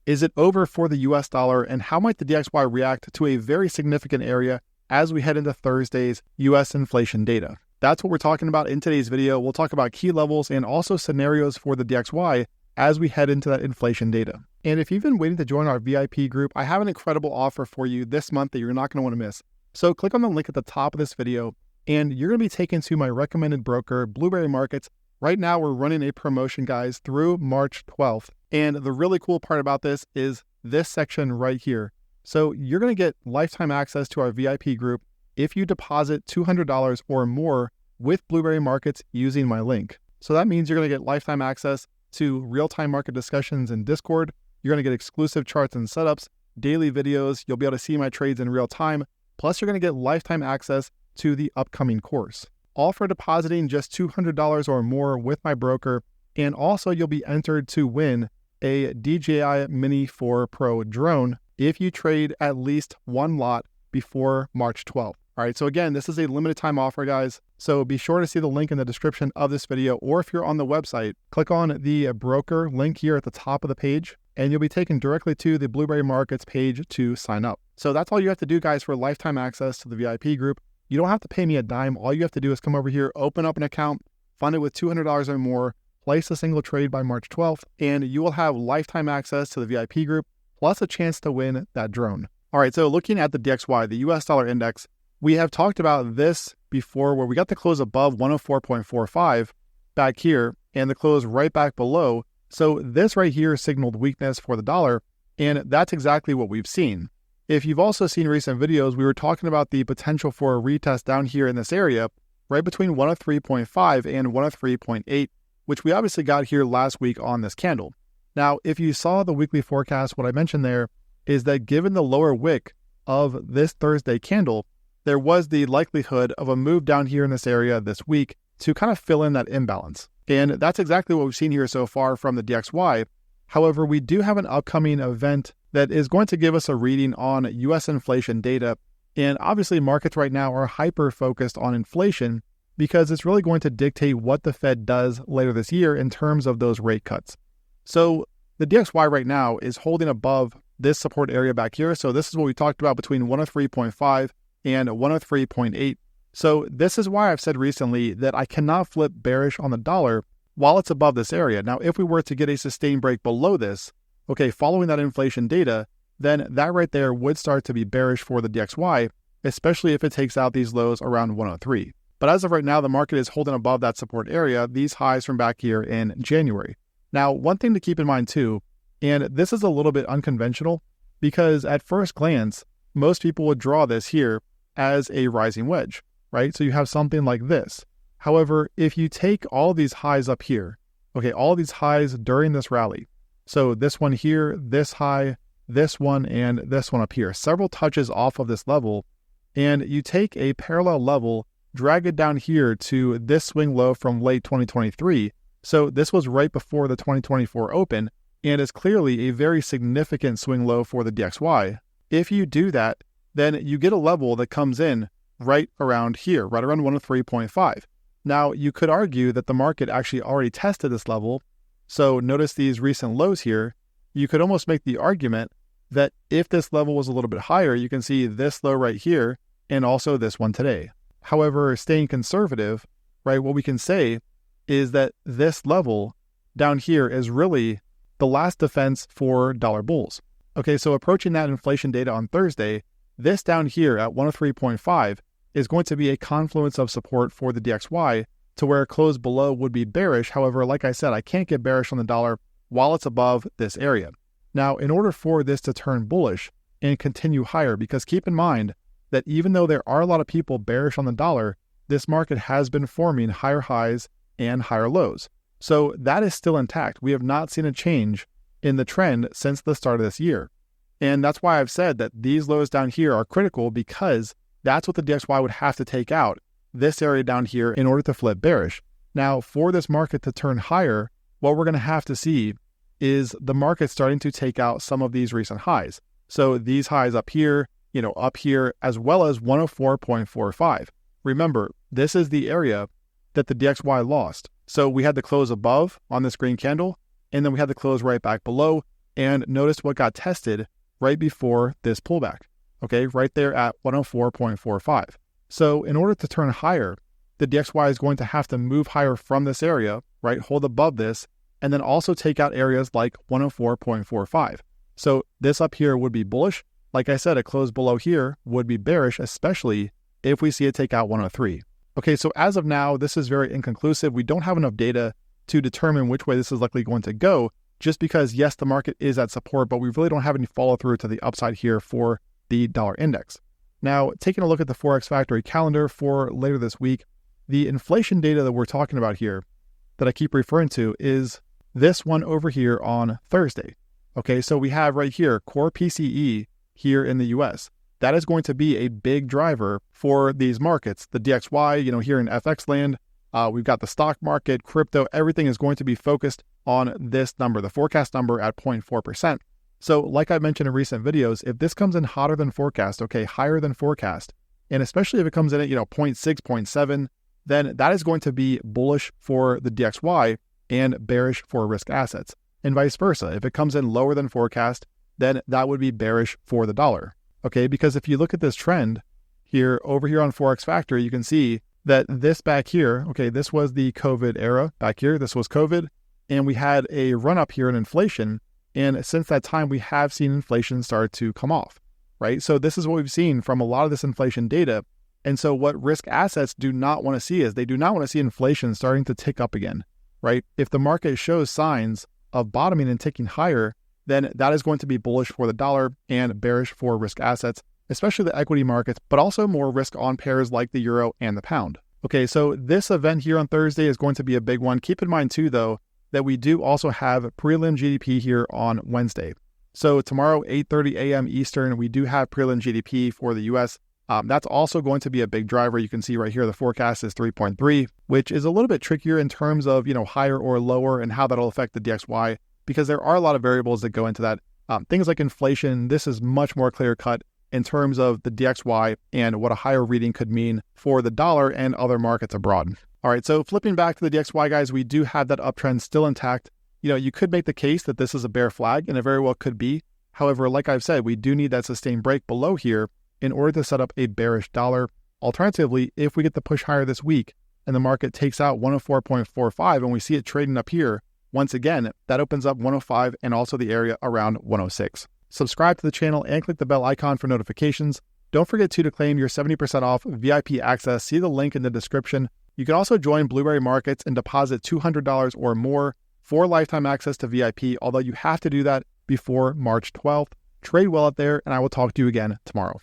Is it over for the US dollar, and how might the DXY react to a very significant area as we head into Thursday's US inflation data? That's what we're talking about in today's video. We'll talk about key levels and also scenarios for the DXY as we head into that inflation data. And if you've been waiting to join our VIP group, I have an incredible offer for you this month that you're not going to want to miss. So click on the link at the top of this video, and you're going to be taken to my recommended broker, Blueberry Markets. Right now, we're running a promotion, guys, through March 12th. And the really cool part about this is this section right here. So you're going to get lifetime access to our VIP group if you deposit $200 or more with Blueberry Markets using my link. So that means you're going to get lifetime access to real-time market discussions in Discord. You're going to get exclusive charts and setups, daily videos. You'll be able to see my trades in real time. Plus, you're going to get lifetime access to the upcoming course. All for depositing just $200 or more with my broker. And also, you'll be entered to win a DJI Mini 4 Pro drone if you trade at least one lot before March 12th. All right, so again, this is a limited time offer, guys. So be sure to see the link in the description of this video, or if you're on the website, click on the broker link here at the top of the page, and you'll be taken directly to the Blueberry Markets page to sign up. So that's all you have to do, guys, for lifetime access to the VIP group. You don't have to pay me a dime. All you have to do is come over here, open up an account, fund it with $200 or more, place a single trade by March 12th, and you will have lifetime access to the VIP group, plus a chance to win that drone. All right, so looking at the DXY, the US dollar index, we have talked about this before where we got the close above 104.45 back here and the close right back below. So this right here signaled weakness for the dollar, and that's exactly what we've seen. If you've also seen recent videos, we were talking about the potential for a retest down here in this area, right between 103.5 and 103.8, which we obviously got here last week on this candle. Now, if you saw the weekly forecast, what I mentioned there is that given the lower wick of this Thursday candle, there was the likelihood of a move down here in this area this week to kind of fill in that imbalance. And that's exactly what we've seen here so far from the DXY. However, we do have an upcoming event that is going to give us a reading on US inflation data. And obviously markets right now are hyper-focused on inflation because it's really going to dictate what the Fed does later this year in terms of those rate cuts. So the DXY right now is holding above this support area back here. So this is what we talked about between 103.5 and 103.8. So this is why I've said recently that I cannot flip bearish on the dollar while it's above this area. Now, if we were to get a sustained break below this, okay, following that inflation data, then that right there would start to be bearish for the DXY, especially if it takes out these lows around 103. But as of right now, the market is holding above that support area, these highs from back here in January. Now, one thing to keep in mind too, and this is a little bit unconventional because at first glance, most people would draw this here as a rising wedge, right? So you have something like this. However, if you take all these highs up here, okay, all these highs during this rally, so this one here, this high, this one, and this one up here, several touches off of this level, and you take a parallel level, drag it down here to this swing low from late 2023. So this was right before the 2024 open, and is clearly a very significant swing low for the DXY. If you do that, then you get a level that comes in right around here, right around 103.5. Now, you could argue that the market actually already tested this level. So notice these recent lows here. You could almost make the argument that if this level was a little bit higher, you can see this low right here and also this one today. However, staying conservative, right, what we can say is that this level down here is really the last defense for dollar bulls. Okay, so approaching that inflation data on Thursday, this down here at 103.5 is going to be a confluence of support for the DXY to where a close below would be bearish. However, like I said, I can't get bearish on the dollar while it's above this area. Now, in order for this to turn bullish and continue higher, because keep in mind that even though there are a lot of people bearish on the dollar, this market has been forming higher highs and higher lows. So that is still intact. We have not seen a change in the trend since the start of this year. And that's why I've said that these lows down here are critical, because that's what the DXY would have to take out, this area down here, in order to flip bearish. Now, for this market to turn higher, what we're going to have to see is the market starting to take out some of these recent highs. So these highs up here, up here, as well as 104.45. Remember, this is the area that the DXY lost. So we had the close above on this green candle, and then we had the close right back below. And notice what got tested right before this pullback, okay, right there at 104.45. So in order to turn higher, the DXY is going to have to move higher from this area, right, hold above this, and then also take out areas like 104.45. So this up here would be bullish. Like I said, a close below here would be bearish, especially if we see it take out 103. Okay, so as of now, this is very inconclusive. We don't have enough data to determine which way this is likely going to go, just because, yes, the market is at support, but we really don't have any follow through to the upside here for the dollar index. Now, taking a look at the Forex Factory calendar for later this week, the inflation data that we're talking about here that I keep referring to is this one over here on Thursday. Okay, so we have right here core PCE here in the US. That is going to be a big driver for these markets. The DXY, here in FX land, we've got the stock market, crypto, everything is going to be focused on this number, the forecast number at 0.4%. So like I mentioned in recent videos, if this comes in hotter than forecast, okay, higher than forecast, and especially if it comes in at, 0.6, 0.7, then that is going to be bullish for the DXY and bearish for risk assets. And vice versa. If it comes in lower than forecast, then that would be bearish for the dollar. Okay, because if you look at this trend here, over here on Forex Factory, you can see that this back here, okay, this was the COVID era back here. This was COVID, and we had a run up here in inflation. And since that time, we have seen inflation start to come off, right? So this is what we've seen from a lot of this inflation data. And so what risk assets do not want to see is they do not want to see inflation starting to tick up again, right? If the market shows signs of bottoming and ticking higher, then that is going to be bullish for the dollar and bearish for risk assets, especially the equity markets, but also more risk on pairs like the euro and the pound. Okay, so this event here on Thursday is going to be a big one. Keep in mind too, though, that we do also have prelim GDP here on Wednesday. So tomorrow, 8:30 a.m. Eastern, we do have prelim GDP for the US. That's also going to be a big driver. You can see right here, the forecast is 3.3, which is a little bit trickier in terms of, higher or lower and how that'll affect the DXY, because there are a lot of variables that go into that. Things like inflation, this is much more clear cut in terms of the DXY and what a higher reading could mean for the dollar and other markets abroad. All right, so flipping back to the DXY, guys, we do have that uptrend still intact. You could make the case that this is a bear flag, and it very well could be. However, like I've said, we do need that sustained break below here in order to set up a bearish dollar. Alternatively, if we get the push higher this week and the market takes out 104.45 and we see it trading up here, once again, that opens up 105 and also the area around 106. Subscribe to the channel and click the bell icon for notifications. Don't forget to claim your 70% off VIP access. See the link in the description. You can also join Blueberry Markets and deposit $200 or more for lifetime access to VIP, although you have to do that before March 12th. Trade well out there, and I will talk to you again tomorrow.